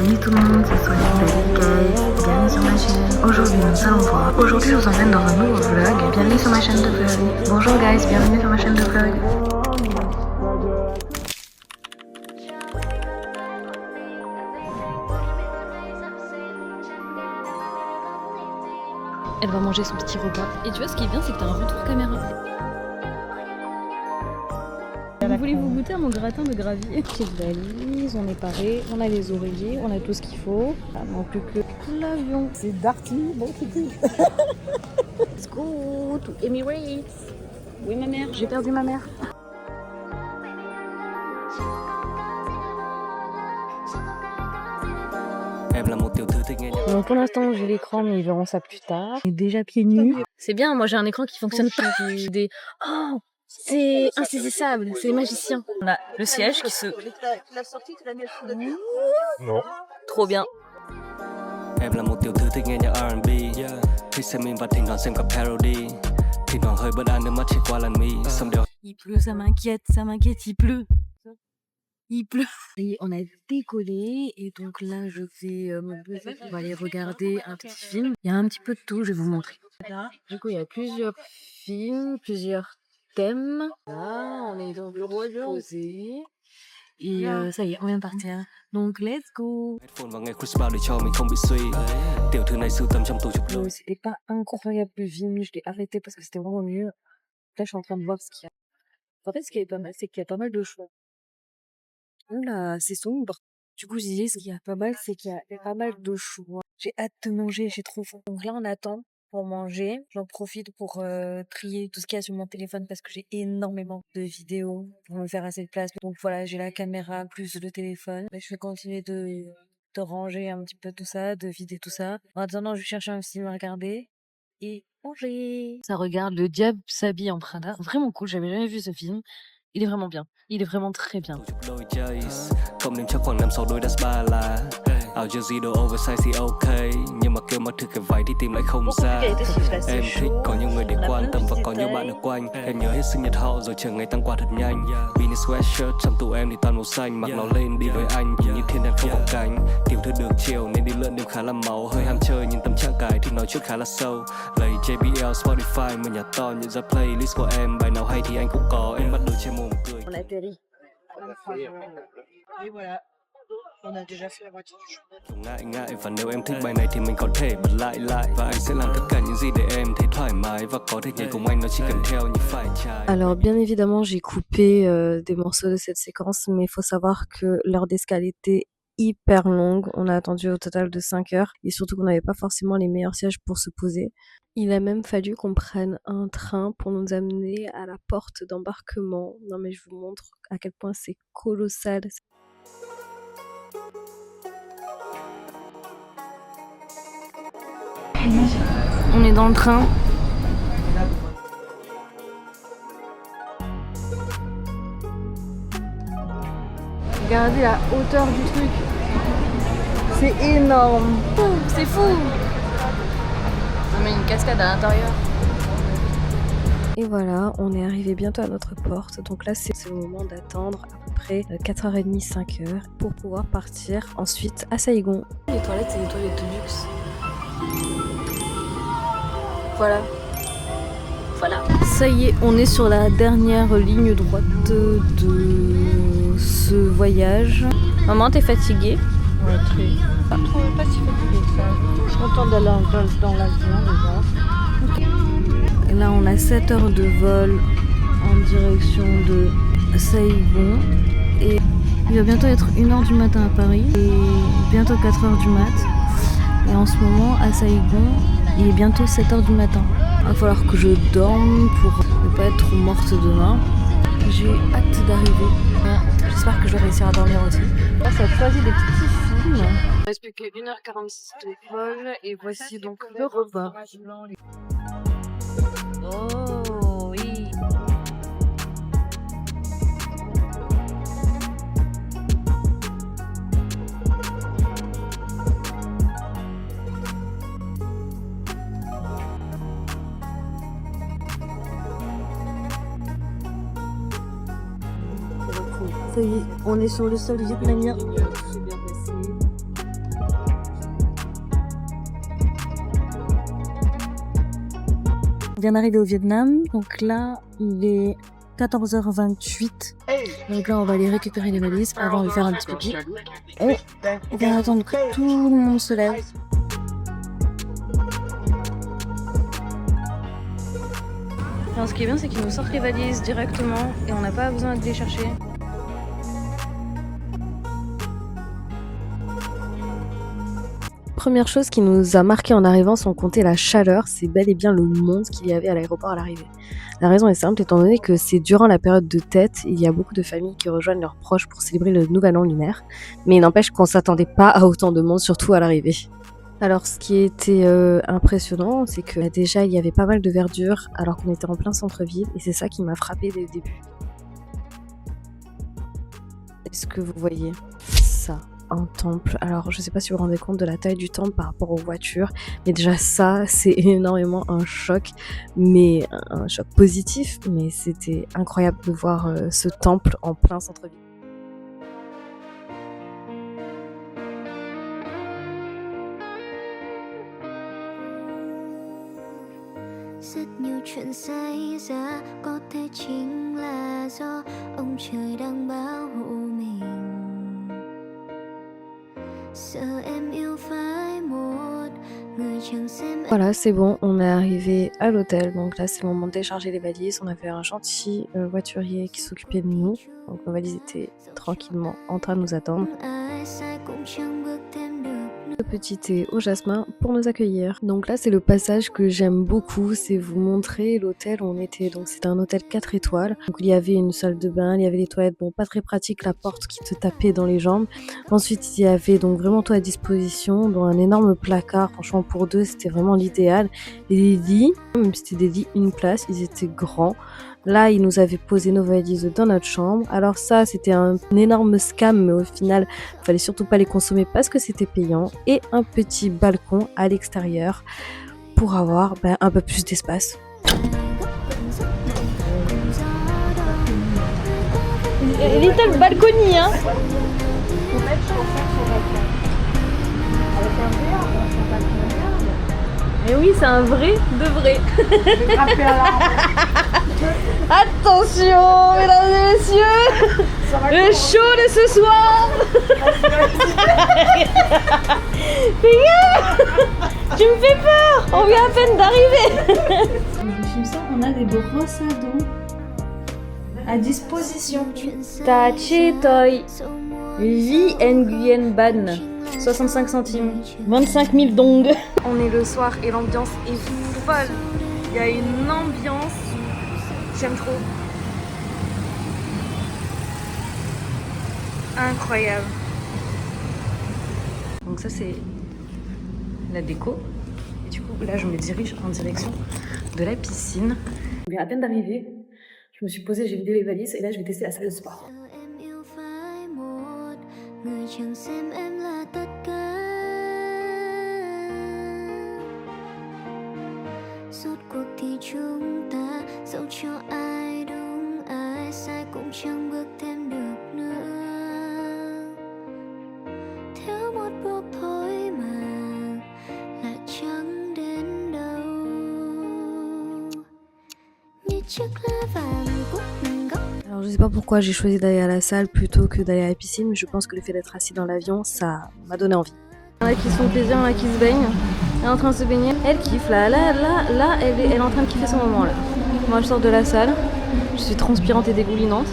Salut tout le monde, c'est Sonia David. Bienvenue sur ma chaîne. Aujourd'hui nous allons voir. Aujourd'hui je vous emmène dans un nouveau vlog. Bienvenue sur ma chaîne de vlog. Bonjour guys, bienvenue sur ma chaîne de vlog. Elle va manger son petit repas. Et tu vois, ce qui est bien, c'est que t'as un retour caméra. Voulez-vous goûter à mon gratin de gravier? Petite valise, on est paré, on a les oreillers, on a tout ce qu'il faut. Il manque plus que l'avion. C'est Darty, mon kiki. Let's go to Emirates. Oui ma mère, j'ai perdu ma mère. Donc pour l'instant j'ai l'écran mais ils verront ça plus tard. Et déjà pieds nus. C'est bien, moi j'ai un écran qui fonctionne pas. Des... Oh, c'est insaisissable, c'est les magiciens. On a le siège qui se... Non. Trop bien. Em là một tiểu thư thích nghe nhạc R&B, thích xem meme và thỉnh thoảng xem cả parody. Thỉnh thoảng hơi bất an nước mắt chảy qua làn mi. Xong đều. Il pleut, ça m'inquiète, il pleut. Il pleut. Et on a décollé et donc là je vais me poser pour aller regarder un petit film. Il y a un petit peu de tout, je vais vous montrer. Du coup il y a plusieurs films, plusieurs thèmes. Là on est dans le posé. Et ça y est, on vient de partir. Donc let's go. C'était pas incroyable le film, je l'ai arrêté parce que c'était vraiment mieux. Là je suis en train de voir ce qu'il y a. En fait ce qui est pas mal, c'est qu'il y a pas mal de choix. Là, c'est sombre. Du coup, je disais, ce qu'il y a pas mal, c'est qu'il y a pas mal de choix. J'ai hâte de manger, j'ai trop faim. Donc là, on attend pour manger. J'en profite pour trier tout ce qu'il y a sur mon téléphone parce que j'ai énormément de vidéos pour me faire assez de place. Donc voilà, j'ai la caméra plus le téléphone. Mais je vais continuer de ranger un petit peu tout ça, de vider tout ça. En attendant, je vais chercher un film à regarder et manger. Ça regarde Le Diable s'habille en Prada. Vraiment cool, j'avais jamais vu ce film. Il est vraiment bien. Il est vraiment très bien. Áo jersey đồ oversize thì ok, nhưng mà kêu mặc thử cái váy thì tìm lại không ra. Em thích có nhiều người để quan tâm và có nhiều bạn ở quanh. Em nhớ hết sinh nhật họ rồi chờ ngày tăng qua thật nhanh. Mini sweatshirt trong tủ em thì toàn màu xanh, mặc nó lên đi với anh thì như thiên đàng không có cánh. Tiểu thư được chiều nên đi lượn đêm khá là máu, hơi ham chơi nhưng tâm trạng cái thì nói chuyện khá là sâu. Lấy JBL Spotify mà nhà to nhận ra playlist của em, bài nào hay thì anh cũng có. Em bắt đầu che mồm cười. On atterrit. Et voilà. On a déjà fait la moitié du chemin. Ngại và nếu em thích bài này thì mình có thể bật lại và anh sẽ làm tất cả những gì để em thấy thoải mái và có thể nhảy cùng anh, nó chỉ cần theo nhịp phải trái. Alors bien évidemment j'ai coupé des morceaux de cette séquence, mais il faut savoir que l'heure d'escale était hyper longue. On a attendu au total de 5 heures et surtout qu'on n'avait pas forcément les meilleurs sièges pour se poser. Il a même fallu qu'on prenne un train pour nous amener à la porte d'embarquement. Non mais je vous montre à quel point c'est colossal. On est dans le train. Regardez la hauteur du truc. C'est énorme. C'est fou. On met une cascade à l'intérieur. Et voilà, on est arrivé bientôt à notre porte. Donc là, c'est le moment d'attendre à peu près 4h30, 5h pour pouvoir partir ensuite à Saïgon. Les toilettes, c'est des toilettes de luxe. Voilà. Ça y est, on est sur la dernière ligne droite de ce voyage. Maman, t'es fatiguée? Ouais, très. Pas si fatiguée que ça. Je suis contente d'aller dans l'avion déjà. Et là, on a 7 heures de vol en direction de Saïgon. Et il va bientôt être 1h du matin à Paris et bientôt 4h du mat. Et en ce moment, à Saïgon, il est bientôt 7h du matin. Il va falloir que je dorme pour ne pas être morte demain. J'ai hâte d'arriver. J'espère que je vais réussir à dormir aussi. Là, ça choisit des petits films. Il reste plus que 1h46 de vol et voici donc le repas. Oh oui. Ça y est, on est sur le sol vietnamien. vient d'arriver au Vietnam. Donc là, il est 14h28. Donc là, on va aller récupérer les valises avant de faire un petit pipi. Et on va attendre que tout le monde se lève. Enfin, ce qui est bien, c'est qu'ils nous sortent les valises directement et on n'a pas besoin de les chercher. Première chose qui nous a marqué en arrivant, sans compter la chaleur, c'est bel et bien le monde qu'il y avait à l'aéroport à l'arrivée. La raison est simple, étant donné que c'est durant la période de tête, il y a beaucoup de familles qui rejoignent leurs proches pour célébrer le nouvel an lunaire. Mais il n'empêche qu'on s'attendait pas à autant de monde, surtout à l'arrivée. Alors ce qui était impressionnant, c'est que déjà il y avait pas mal de verdure alors qu'on était en plein centre-ville et c'est ça qui m'a frappé dès le début. Est-ce que vous voyez ça? Un temple. Alors je sais pas si vous vous rendez compte de la taille du temple par rapport aux voitures, mais déjà ça c'est énormément un choc, mais un choc positif, mais c'était incroyable de voir ce temple en plein centre-ville. Rất nhiều chuyện xảy ra có thể chính là do ông trời đang bảo hộ mình. Voilà, c'est bon, on est arrivé à l'hôtel, donc là c'est le moment de décharger les valises. On avait un gentil voiturier qui s'occupait de nous, donc nos valises étaient tranquillement en train de nous attendre. Le petit thé au jasmin pour nous accueillir. Donc là c'est le passage que j'aime beaucoup, c'est vous montrer l'hôtel où on était. Donc c'était un hôtel 4 étoiles, donc il y avait une salle de bain, il y avait les toilettes, bon pas très pratique, la porte qui te tapait dans les jambes. Ensuite il y avait donc vraiment tout à disposition, dont un énorme placard, franchement pour deux c'était vraiment l'idéal. Et les lits, même si c'était des lits une place, ils étaient grands. Là, ils nous avaient posé nos valises dans notre chambre. Alors ça, c'était un énorme scam, mais au final, il fallait surtout pas les consommer parce que c'était payant. Et un petit balcon à l'extérieur pour avoir un peu plus d'espace. Little balcony, hein. Mais oui, c'est un vrai de vrai. Attention, mesdames et messieurs, le show de ce soir. Fais gaffe, tu me fais peur. On vient à peine d'arriver. Je filme ça, on a des brosses à dents à disposition. Tachi Toy, Vie Nguyen Ban, 65 centimes, 25 000 dong. On est le soir et l'ambiance est folle. Il y a une ambiance, j'aime trop. Incroyable. Donc ça c'est la déco. Et du coup là je me dirige en direction de la piscine. On vient à peine d'arriver. Je me suis posée, j'ai vidé les valises et là je vais tester la salle de sport. Suốt cuộc thì chúng ta dẫu cho ai đúng ai sai cũng chẳng bước thêm được nữa. Thiếu một bước thôi mà lại chẳng đến đâu. Như chiếc lá vàng cúc góc. Alors je sais pas pourquoi j'ai choisi d'aller à la salle plutôt que d'aller à la piscine, mais je pense que le fait d'être assis dans l'avion, ça m'a donné envie. Il y en a qui se font plaisir, il y en a qui se baignent. Elle est en train de se baigner. Elle kiffe là, elle est en train de kiffer son moment là. Moi je sors de la salle, je suis transpirante et dégoulinante.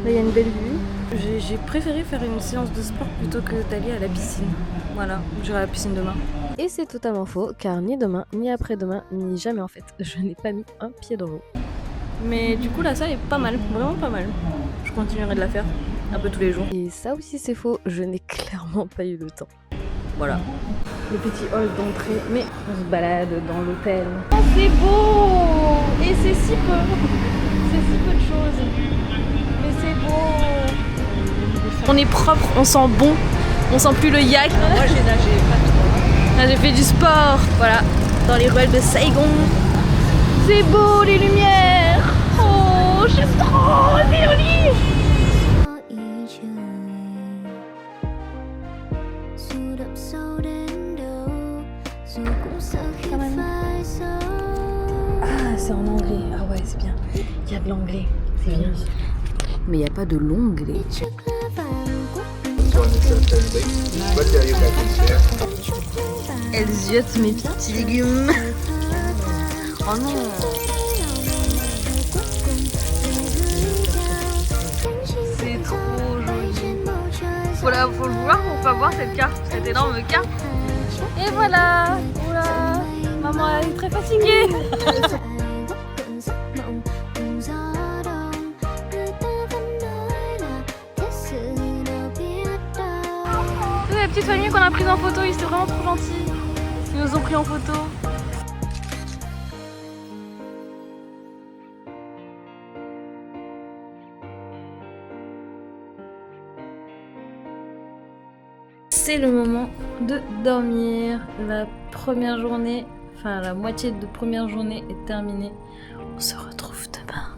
Là il y a une belle vue. J'ai préféré faire une séance de sport plutôt que d'aller à la piscine. Voilà, j'irai à la piscine demain. Et c'est totalement faux, car ni demain, ni après-demain, ni jamais en fait, je n'ai pas mis un pied dans l'eau. Mais du coup la salle est pas mal, vraiment pas mal. Je continuerai de la faire un peu tous les jours. Et ça aussi c'est faux, je n'ai clairement pas eu le temps. Voilà. Le petit hall d'entrée, mais on se balade dans l'hôtel. Oh, c'est beau. Et c'est si peu de choses. Mais c'est beau. On est propre, on sent bon, on sent plus le yak. Moi j'ai nagé, pas toi. Là j'ai fait du sport, voilà, dans les ruelles de Saigon. C'est beau les lumières. Oh, j'aime trop, c'est joli. c'est en anglais. Ah ouais, c'est bien. Il y a de l'anglais. C'est bien. Mais il n'y a pas de l'onglet. Elle ziote mes petits légumes. Oh non. C'est trop joli. Faut le vouloir pour pas voir cette carte, cette énorme carte. Et voilà. Oula. Maman elle est très fatiguée. La petite famille qu'on a prise en photo, ils étaient vraiment trop gentils. Ils nous ont pris en photo. C'est le moment de dormir. La première journée, enfin la moitié de première journée est terminée. On se retrouve demain.